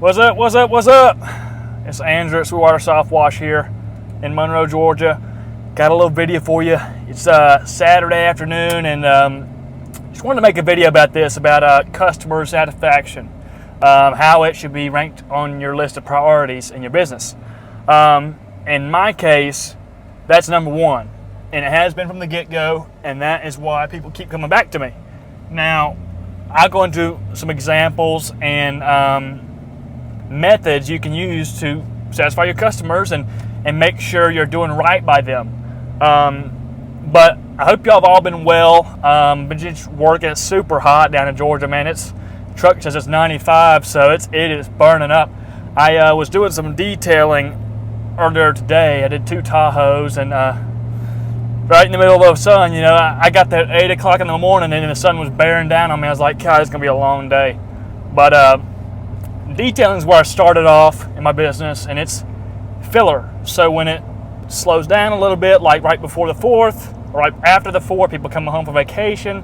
What's up, what's up, what's up? It's Andrew at Sweetwater Soft Wash here in Monroe, Georgia. Got a little video for you. It's Saturday afternoon, and just wanted to make a video about this, about customer satisfaction, how it should be ranked on your list of priorities in your business. In my case, that's number one, and it has been from the get-go, and that is why people keep coming back to me. Now, I'll go into some examples and methods you can use to satisfy your customers and make sure you're doing right by them. But I hope y'all have all been well. Been just working super hot down in Georgia, man. It's truck says it's 95, so it is burning up. I was doing some detailing earlier today. I did 2 Tahoes, and right in the middle of the sun, I got there at 8 o'clock in the morning, and the sun was bearing down on me. I was like, God, it's gonna be a long day. But detailing is where I started off in my business, and it's filler. So when it slows down a little bit, like right before the 4th or right after the 4th, people come home for vacation,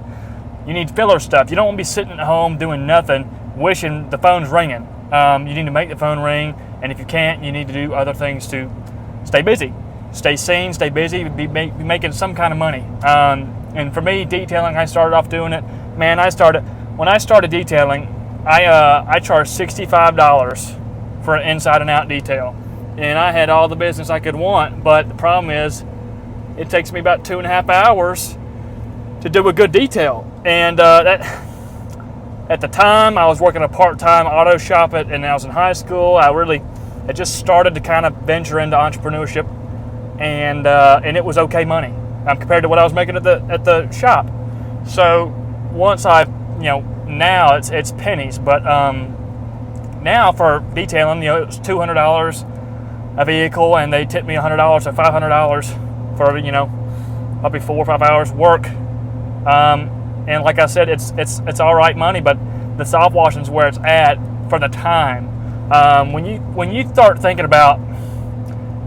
you need filler stuff. You don't want to be sitting at home doing nothing, wishing the phone's ringing. You need to make the phone ring, and if you can't, you need to do other things to stay busy, stay seen, stay busy, be making some kind of money. And for me, detailing, I started off doing it. Man, when I started detailing, I charged $65 for an inside and out detail, and I had all the business I could want. But the problem is, it takes me about 2.5 hours to do a good detail. And that, at the time, I was working a part-time auto shop, and I was in high school. I just started to kind of venture into entrepreneurship, and it was okay money compared to what I was making at the shop. So once now it's pennies, but now for detailing, it's $200 a vehicle, and they tip me $100 or $500 for probably 4 or 5 hours work. And like I said, it's all right money, but the soft washing is where it's at for the time. When you start thinking about,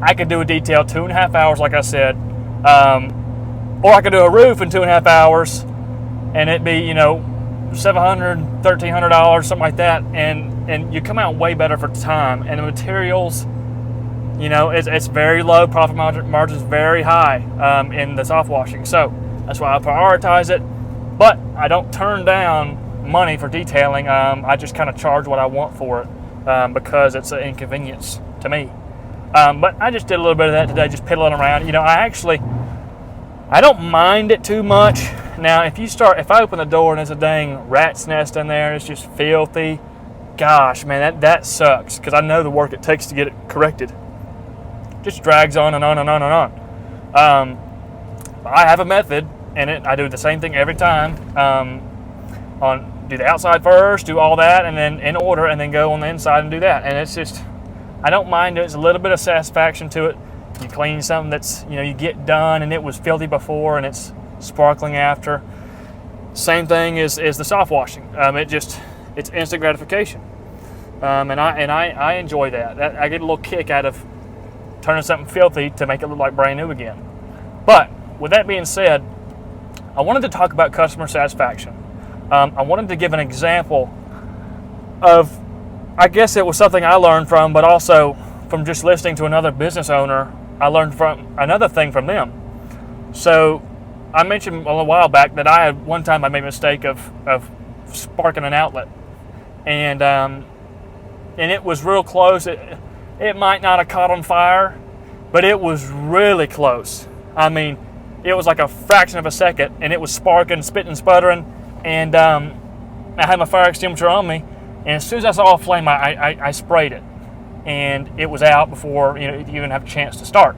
I could do a detail 2.5 hours, like I said, or I could do a roof in 2.5 hours, and it'd be $700, $1,300, something like that, and you come out way better for time. And the materials, it's very low. Profit margin is very high in the soft washing. So that's why I prioritize it. But I don't turn down money for detailing. I just kind of charge what I want for it because it's an inconvenience to me. But I just did a little bit of that today, just piddling around. I don't mind it too much. Now, if I open the door and there's a dang rat's nest in there and it's just filthy, gosh, man, that sucks, because I know the work it takes to get it corrected. It just drags on and on and on and on. I have a method, and I do the same thing every time. Do the outside first, do all that, and then in order, and then go on the inside and do that. And it's just, I don't mind it. It's a little bit of satisfaction to it. You clean something that's, you get done, and it was filthy before, and it's sparkling after. Same thing is the soft washing. It's instant gratification, and I enjoy that. I get a little kick out of turning something filthy to make it look like brand new again. But with that being said, I wanted to talk about customer satisfaction. I wanted to give an example of, I guess it was something I learned from, but also from just listening to another business owner. I learned from another thing from them. So I mentioned a while back that one time I made a mistake of sparking an outlet, and it was real close. It might not have caught on fire, but it was really close. I mean, it was like a fraction of a second, and it was sparking, spitting, sputtering, and I had my fire extinguisher on me, and as soon as I saw a flame, I sprayed it, and it was out before you even have a chance to start.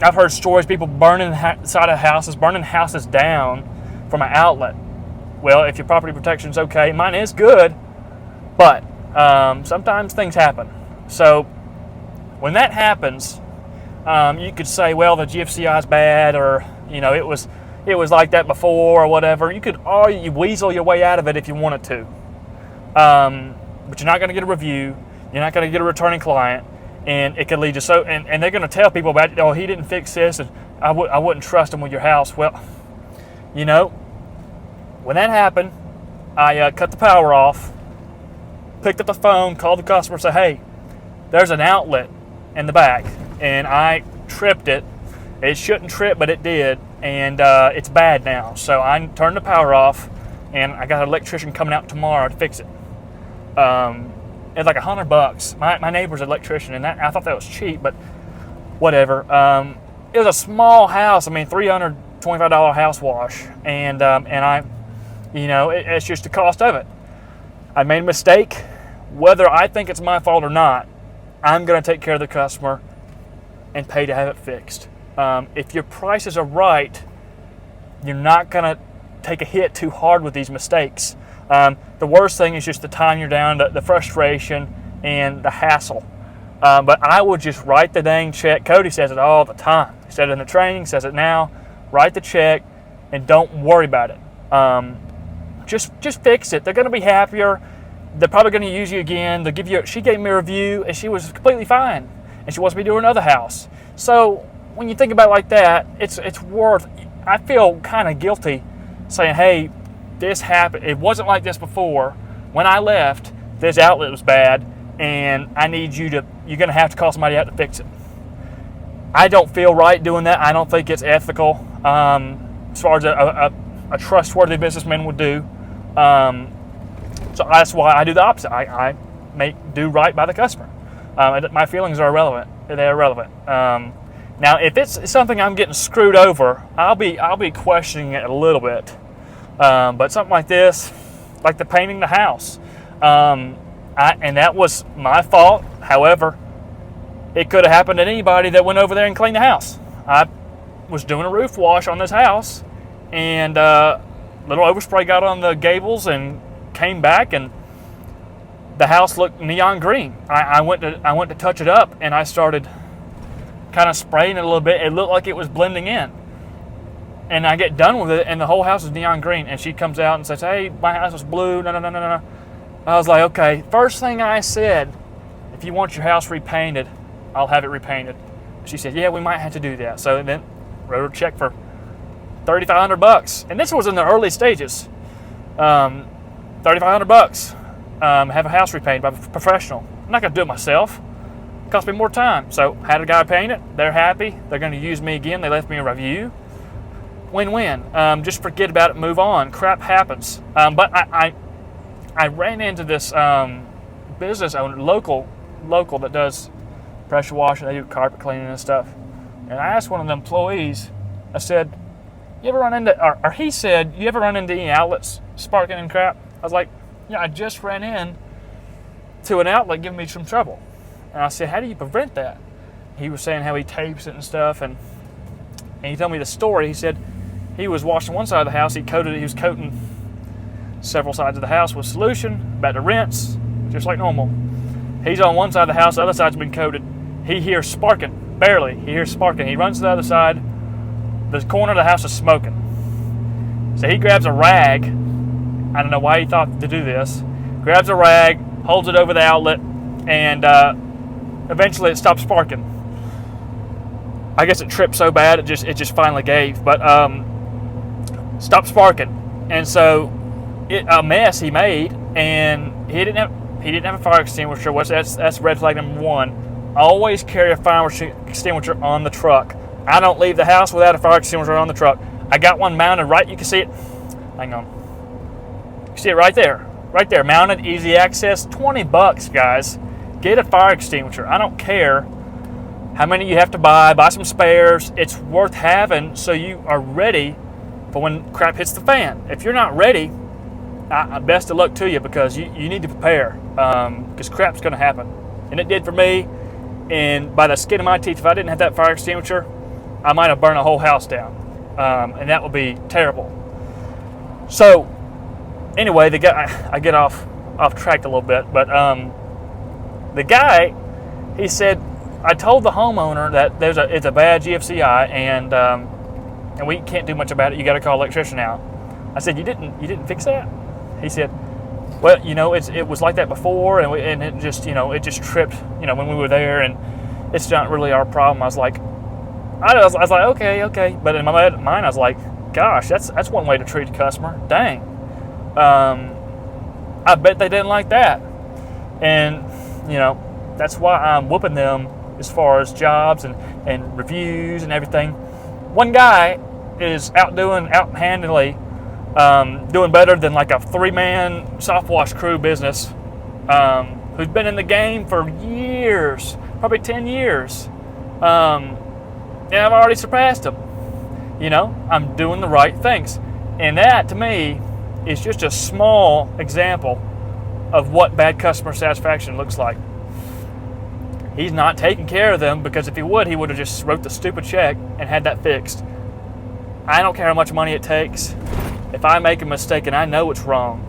I've heard stories, people burning side of houses, burning houses down from an outlet. Well, if your property protection's okay, mine is good, but sometimes things happen. So when that happens, you could say, well, the GFCI is bad, or it was like that before, or whatever. You could weasel your way out of it if you wanted to, but you're not going to get a review. You're not going to get a returning client. And it could lead to and they're going to tell people about it. Oh, he didn't fix this, and I wouldn't trust him with your house. Well, when that happened, I cut the power off, picked up the phone, called the customer, said, hey, there's an outlet in the back, and I tripped it. It shouldn't trip, but it did, and it's bad now. So I turned the power off, and I got an electrician coming out tomorrow to fix it. It's like $100. My neighbor's an electrician, and I thought that was cheap, but whatever. It was a small house. I mean, $325 house wash, and I, it's just the cost of it. I made a mistake. Whether I think it's my fault or not, I'm going to take care of the customer and pay to have it fixed. If your prices are right, you're not going to take a hit too hard with these mistakes. The worst thing is just the time you're down, the frustration, and the hassle. But I would just write the dang check. Cody says it all the time. He said it in the training, says it now. Write the check and don't worry about it. Just fix it. They're going to be happier. They're probably going to use you again. They'll give you. She gave me a review and she was completely fine. And she wants me to do another house. So when you think about it like that, it's worth. I feel kind of guilty saying, hey, this happened. It wasn't like this before. When I left, this outlet was bad, and I need you to. You're going to have to call somebody out to fix it. I don't feel right doing that. I don't think it's ethical, as far as a trustworthy businessman would do. So that's why I do the opposite. I do right by the customer. My feelings are irrelevant. They're irrelevant. Now, if it's something I'm getting screwed over, I'll be questioning it a little bit. But something like this, like the painting the house, and that was my fault. However, it could have happened to anybody that went over there and cleaned the house. I was doing a roof wash on this house, and little overspray got on the gables and came back, and the house looked neon green. I went to touch it up, and I started kind of spraying it a little bit. It looked like it was blending in. And I get done with it, and the whole house is neon green. And she comes out and says, hey, my house was blue. No. I was like, okay. First thing I said, if you want your house repainted, I'll have it repainted. She said, yeah, we might have to do that. So then wrote her a check for $3,500. And this was in the early stages. $3,500. Have a house repainted by a professional. I'm not going to do it myself. It cost me more time. So had a guy paint it. They're happy. They're going to use me again. They left me a review. Win-win. Just forget about it, move on. Crap happens. But I ran into this business owner, local that does pressure washing. They do carpet cleaning and stuff. And I asked one of the employees, I said, you ever run into, or he said, you ever run into any outlets sparking and crap? I was like, yeah, I just ran in to an outlet giving me some trouble. And I said, how do you prevent that? He was saying how he tapes it and stuff, and he told me the story. He said he was washing one side of the house. He was coating several sides of the house with solution, about to rinse, just like normal. He's on one side of the house, the other side's been coated. He hears sparking, barely. He hears sparking. He runs to the other side. The corner of the house is smoking. So he grabs a rag. I don't know why he thought to do this. Grabs a rag, holds it over the outlet, and eventually it stops sparking. I guess it tripped so bad it just finally gave, but stopped sparking. And so a mess he made, and he didn't have a fire extinguisher. That's red flag number one. Always carry a fire extinguisher on the truck. I don't leave the house without a fire extinguisher on the truck. I got one mounted right. You can see it. Hang on. You see it right there. Right there. Mounted, easy access. $20, guys. Get a fire extinguisher. I don't care how many you have to buy. Buy some spares. It's worth having so you are ready for when crap hits the fan. If you're not ready, best of luck to you, because you need to prepare, because crap's going to happen. And it did for me. And by the skin of my teeth, if I didn't have that fire extinguisher, I might have burned a whole house down. And that would be terrible. So anyway, the guy, I get off track a little bit, but the guy, he said, I told the homeowner that it's a bad GFCI, and we can't do much about it. You got to call an electrician out. I said, you didn't fix that? He said, well, it was like that before, and it just tripped, when we were there, and it's not really our problem. I was like, okay, but in my mind, I was like, gosh, that's one way to treat a customer. Dang. I bet they didn't like that. And, that's why I'm whooping them as far as jobs and reviews and everything. One guy is out-handedly doing better than like a 3-man soft wash crew business who's been in the game for years, probably 10 years. And I've already surpassed him. I'm doing the right things. And that, to me, is just a small example of what bad customer satisfaction looks like. He's not taking care of them, because if he would have just wrote the stupid check and had that fixed. I don't care how much money it takes. If I make a mistake and I know it's wrong,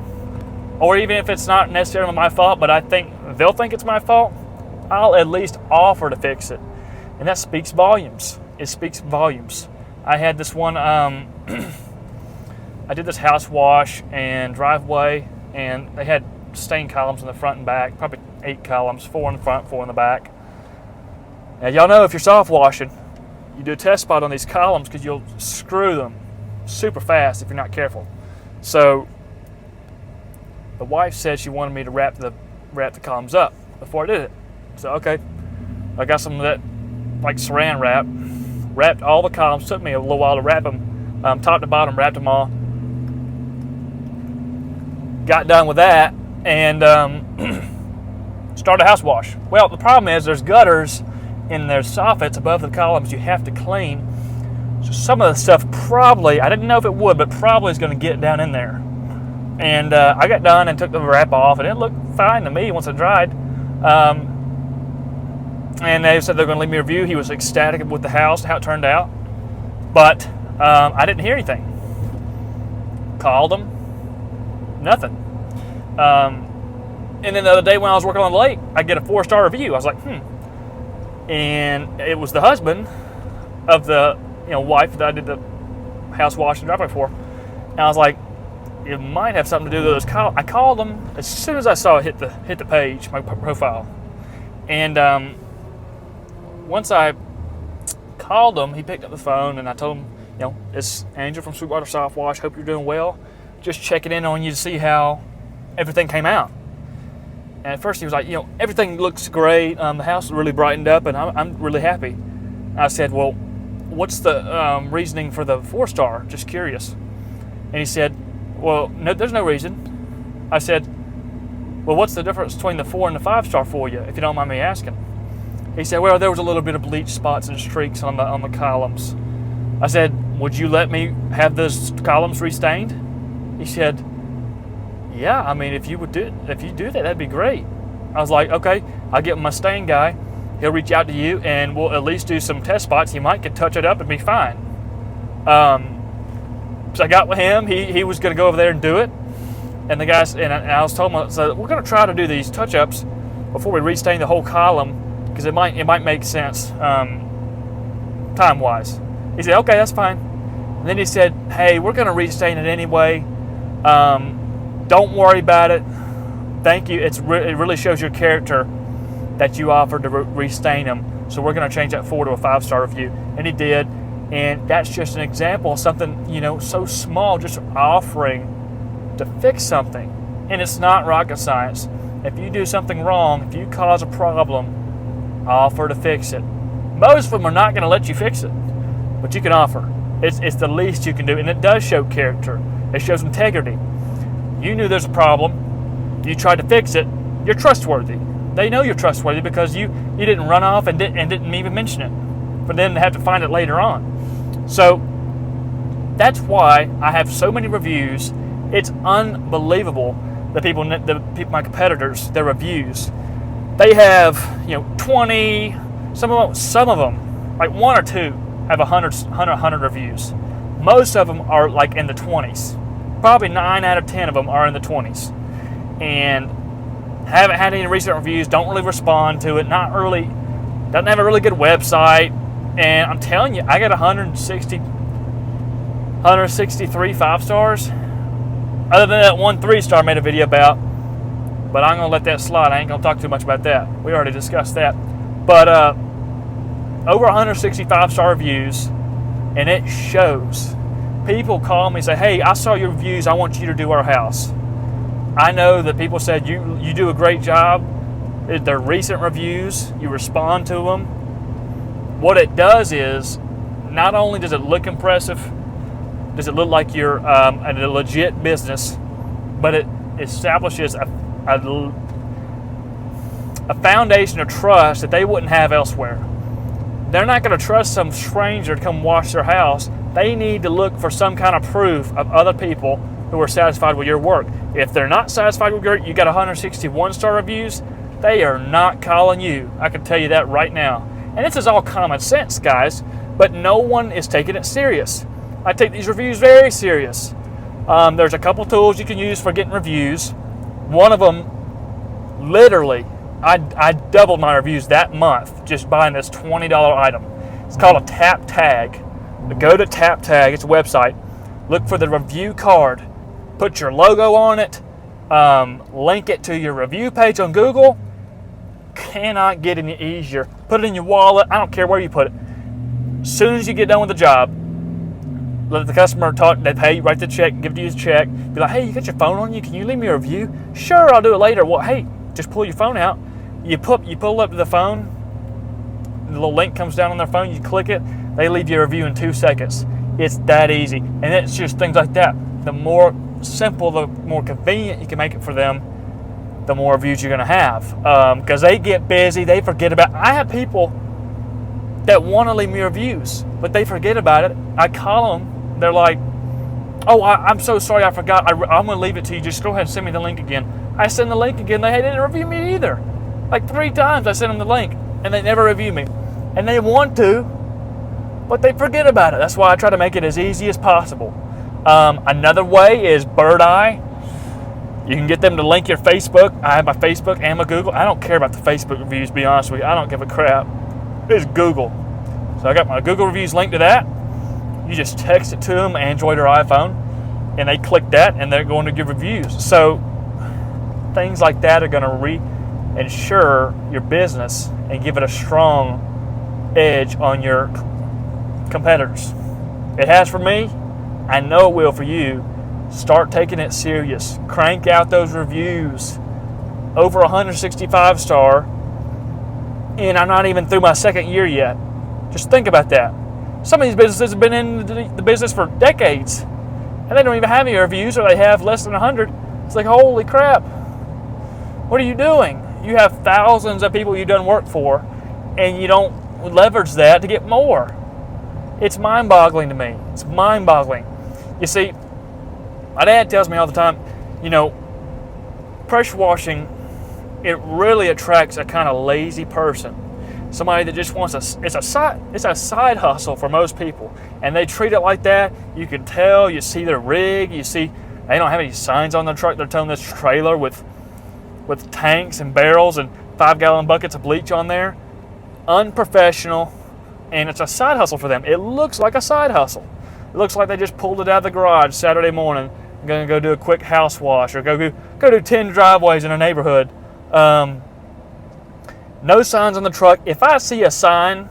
or even if it's not necessarily my fault, but I think they'll think it's my fault, I'll at least offer to fix it. And that speaks volumes. It speaks volumes. I had this one, I did this house wash and driveway, and they had stain columns in the front and back, probably 8 columns, 4 in the front, 4 in the back. Now, y'all know if you're soft washing, you do a test spot on these columns because you'll screw them super fast if you're not careful. So the wife said she wanted me to wrap the columns up before I did it. So okay, I got some of that like saran wrap, wrapped all the columns. Took me a little while to wrap them, top to bottom, wrapped them all. Got done with that and started a house wash. Well, the problem is there's gutters in their soffits above the columns you have to clean. So some of the stuff probably, I didn't know if it would, but probably is going to get down in there. And I got done and took the wrap off, and it looked fine to me once it dried. And they said they're going to leave me a review. He was ecstatic with the house, how it turned out. But I didn't hear anything. Called them, nothing. And then the other day when I was working on the lake, I get a 4-star review. I was like, And it was the husband of the wife that I did the house wash and driveway for. And I was like, it might have something to do with those columns. I called him as soon as I saw it hit the page, my profile. And once I called him, he picked up the phone, and I told him, it's Angel from Sweetwater Soft Wash. Hope you're doing well. Just checking in on you to see how everything came out. And at first he was like, everything looks great. The house is really brightened up, and I'm really happy. I said, well, what's the reasoning for the 4-star? Just curious. And he said, well, no, there's no reason. I said, well, what's the difference between the 4 and the 5-star for you, if you don't mind me asking? He said, well, there was a little bit of bleach spots and streaks on the columns. I said, would you let me have those columns restained? He said, yeah, I mean, if you do that, that'd be great. I was like, okay, I'll get my stain guy. He'll reach out to you, and we'll at least do some test spots. He might could touch it up and be fine. So I got with him. He was going to go over there and do it. And the guys, and I was told him, so we're going to try to do these touch-ups before we restain the whole column, because it might make sense time-wise. He said, okay, that's fine. And then he said, hey, we're going to restain it anyway. Don't worry about it. Thank you. It really shows your character that you offered to restain them. So we're going to change that 4 to a 5-star review. And he did. And that's just an example of something, so small, just offering to fix something. And it's not rocket science. If you do something wrong, if you cause a problem, offer to fix it. Most of them are not going to let you fix it, but you can offer. It's the least you can do, and it does show character. It shows integrity. You knew there's a problem. You tried to fix it. You're trustworthy. They know you're trustworthy because you didn't run off and didn't even mention it for them to have to find it later on. So that's why I have so many reviews. It's unbelievable. The people, my competitors, their reviews. They have 20. Some of them, like 1 or 2, have 100 reviews. Most of them are like in the 20s. Probably 9 out of 10 of them are in the 20s. And haven't had any recent reviews, don't really respond to it, doesn't have a really good website. And I'm telling you, I got 163 5-stars. Other than that one 3-star I made a video about. But I'm going to let that slide. I ain't going to talk too much about that. We already discussed that. But over 160 5-star reviews, and it shows. People call me and say, hey, I saw your reviews. I want you to do our house. I know that people said you do a great job. They're recent reviews. You respond to them. What it does is, not only does it look impressive, does it look like you're a legit business, but it establishes a foundation of trust that they wouldn't have elsewhere. They're not going to trust some stranger to come wash their house. They need to look for some kind of proof of other people who are satisfied with your work. If they're not satisfied with you got 161-star reviews, they are not calling you. I can tell you that right now. And this is all common sense, guys, but no one is taking it serious. I take these reviews very serious. There's a couple tools you can use for getting reviews. One of them, literally, I doubled my reviews that month just buying this $20 item. It's called a tap tag. Go to tap tag, it's a website. Look for the review card. Put your logo on it. Link it to your review page on Google. Cannot get any easier. Put it in your wallet. I don't care where you put it. As soon as you get done with the job, let the customer talk. They pay you, write the check, give you the check. Be like, hey, you got your phone on you? Can you leave me a review? Sure, I'll do it later. Well, hey, just pull your phone out. You pull up to the phone. The little link comes down on their phone. You click it. They leave you a review in 2 seconds. It's that easy. And it's just things like that. The more simple, the more convenient you can make it for them, the more reviews you're going to have. Because they get busy. They forget about it. I have people that want to leave me reviews, but they forget about it. I call them. They're like, oh, I'm so sorry, I forgot. I'm going to leave it to you. Just go ahead and send me the link again. I send the link again. They didn't review me either. Like 3 times I sent them the link, and they never review me. And they want to, but they forget about it. That's why I try to make it as easy as possible. Another way is Bird Eye. You can get them to link your Facebook. I have my Facebook and my Google. I don't care about the Facebook reviews, to be honest with you. I don't give a crap. It's Google. So I got my Google reviews linked to that. You just text it to them, Android or iPhone, and they click that, and they're going to give reviews. So things like that are going to reinsure your business and give it a strong edge on your competitors. It has for me. I know it will for you. Start taking it serious. Crank out those reviews. Over 165 star, and I'm not even through my second year yet. Just think about that. Some of these businesses have been in the business for decades, and they don't even have any reviews, or they have less than 100. It's like, holy crap. What are you doing? You have thousands of people you've done work for, and you don't leverage that to get more. It's mind-boggling to me. It's mind-boggling. You see, my dad tells me all the time, pressure washing, it really attracts a kind of lazy person. Somebody that just wants it's a side hustle for most people. And they treat it like that. You can tell, you see their rig, you see they don't have any signs on their truck. They're towing this trailer with tanks and barrels and 5-gallon buckets of bleach on there. Unprofessional, and it's a side hustle for them. It looks like a side hustle. It looks like they just pulled it out of the garage Saturday morning. I'm going to go do a quick house wash or go do 10 driveways in a neighborhood. No signs on the truck. If I see a sign,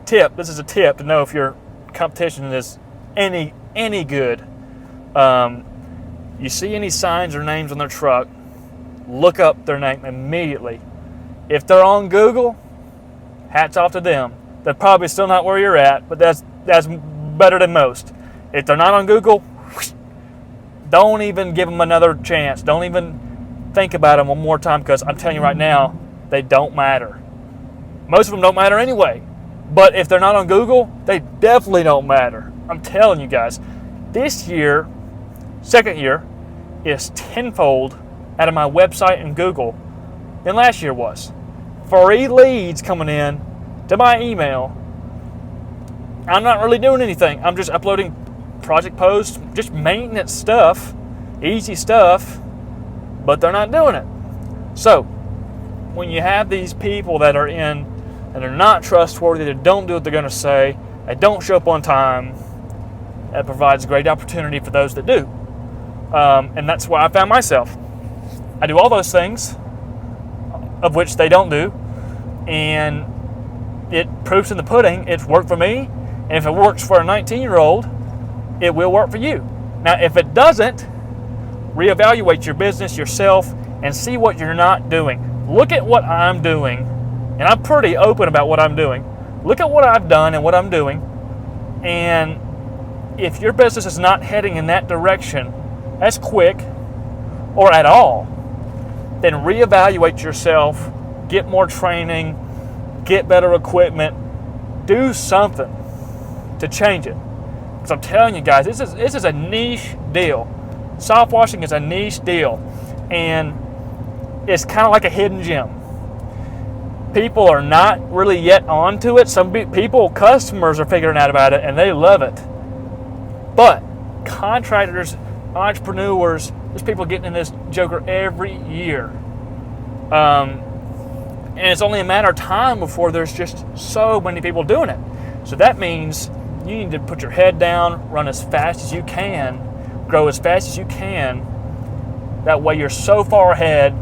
this is a tip to know if your competition is any good. You see any signs or names on their truck, look up their name immediately. If they're on Google, hats off to them. They're probably still not where you're at, but that's better than most. If they're not on Google, don't even give them another chance. Don't even think about them one more time, because I'm telling you right now, they don't matter. Most of them don't matter anyway. But if they're not on Google, they definitely don't matter. I'm telling you guys, this year, second year, is tenfold out of my website and Google than last year was. Free leads coming in to my email. I'm not really doing anything. I'm just uploading project posts, just maintenance stuff, easy stuff, but they're not doing it. So, when you have these people that are in and they're not trustworthy, they don't do what they're going to say, they don't show up on time, that provides a great opportunity for those that do. And that's where I found myself. I do all those things, of which they don't do, and it proves in the pudding. It's worked for me, and if it works for a 19-year-old, it will work for you. Now, if it doesn't, reevaluate your business, yourself, and see what you're not doing. look at what I'm doing, and I'm pretty open about what I'm doing. Look at what I've done and what I'm doing, and if your business is not heading in that direction as quick or at all, then reevaluate yourself, get more training, get better equipment, do something to change it. Because I'm telling you guys, this is a niche deal. Soft washing is a niche deal, and it's kind of like a hidden gem. People are not really yet onto it. Some people, customers are figuring out about it, and they love it. But contractors, entrepreneurs, there's people getting in this joker every year. And it's only a matter of time before there's just so many people doing it. So that means you need to put your head down, run as fast as you can, grow as fast as you can. That way you're so far ahead,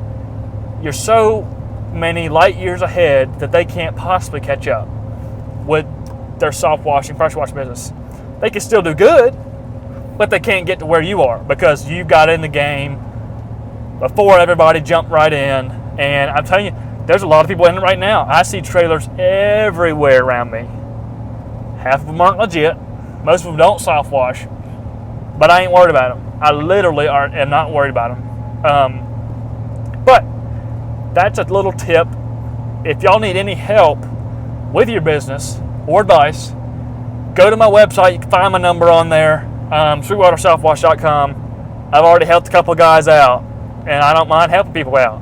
you're so many light years ahead that they can't possibly catch up with their soft washing, pressure wash business. They can still do good, but they can't get to where you are because you got in the game before everybody jumped right in. And I'm telling you, there's a lot of people in it right now. I see trailers everywhere around me. Half of them aren't legit. Most of them don't soft wash. But I ain't worried about them. I literally am not worried about them. But that's a little tip. If y'all need any help with your business or advice, go to my website. You can find my number on there, sweetwatersoftwash.com. I've already helped a couple of guys out, and I don't mind helping people out.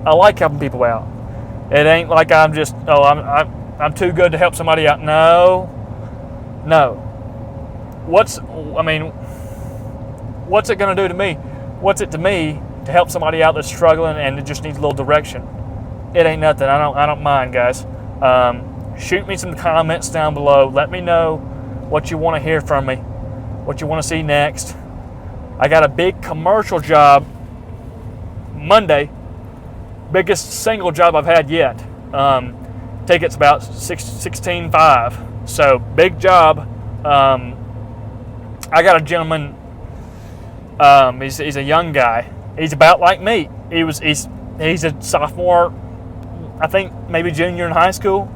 I like helping people out. It ain't like I'm just, I'm too good to help somebody out. No. What's it going to do to me? What's it to me to help somebody out that's struggling and it just needs a little direction? It ain't nothing. I don't mind, guys. Shoot me some comments down below. Let me know what you want to hear from me, what you want to see next. I got a big commercial job Monday. Biggest single job I've had yet. Ticket's about $16,500. So big job. I got a gentleman. He's a young guy. He's about like me. He's a sophomore, I think maybe junior in high school,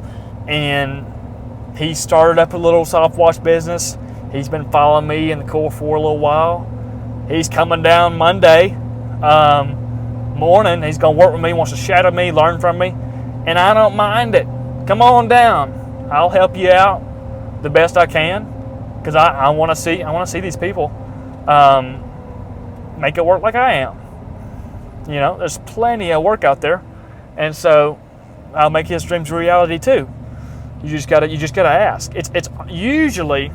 and he started up a little soft wash business. He's been following me in the Core for a little while. He's coming down Monday morning. He's gonna work with me. Wants to shadow me, learn from me, and I don't mind it. Come on down. I'll help you out the best I can because I want to see these people make it work like I am. You know, there's plenty of work out there, and so I'll make his dreams a reality too. You just gotta ask. It's usually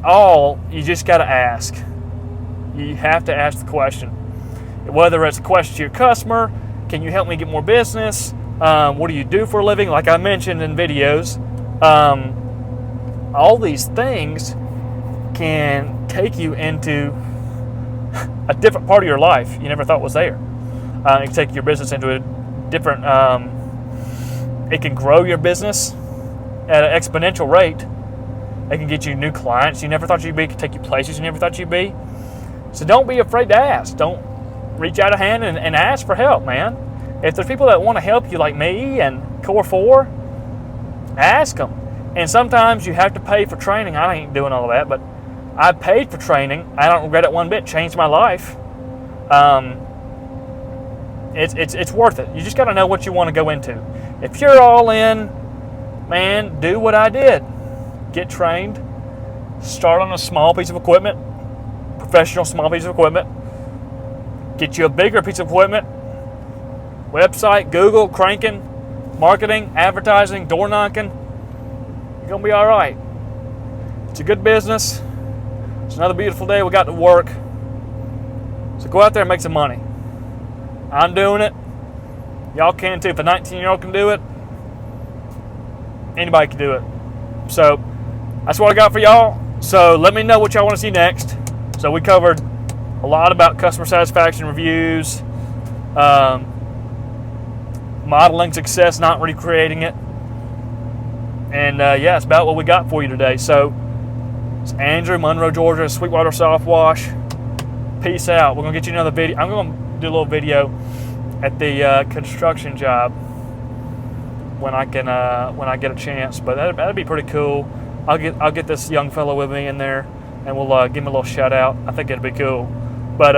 all you just gotta ask. You have to ask the question. Whether it's a question to your customer, can you help me get more business? What do you do for a living? Like I mentioned in videos, all these things can take you into a different part of your life you never thought was there. It can take your business into a different, it can grow your business at an exponential rate. It can get you new clients you never thought you'd be. It can take you places you never thought you'd be. So don't be afraid to ask. Don't reach out a hand and ask for help, man. If there's people that want to help you like me and Core 4, ask them. And sometimes you have to pay for training. I ain't doing all of that, but I paid for training. I don't regret it one bit. Changed my life. It's worth it. You just got to know what you want to go into. If you're all in, man, do what I did. Get trained. Start on a small piece of equipment. Professional small piece of equipment. Get you a bigger piece of equipment. Website, Google, cranking, marketing, advertising, door knocking. You're going to be all right. It's a good business. It's another beautiful day. We got to work. So go out there and make some money. I'm doing it. Y'all can too. If a 19-year-old can do it, anybody can do it. So that's what I got for y'all. So let me know what y'all want to see next. So we covered a lot about customer satisfaction reviews, modeling success, not recreating it. And yeah, it's about what we got for you today. So it's Andrew, Monroe, Georgia, Sweetwater Soft Wash. Peace out. We're going to get you another video. I'm going to do a little video at the construction job when I get a chance. But that'd be pretty cool. I'll get this young fellow with me in there, and we'll give him a little shout out. I think it'd be cool. But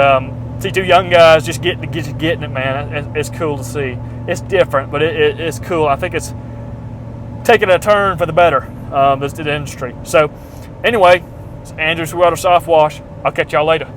see, two young guys just getting it, man. It's cool to see. It's different, but it's cool. I think it's taking a turn for the better. This industry. So anyway, it's Andrew Sweetwater Soft Wash. I'll catch y'all later.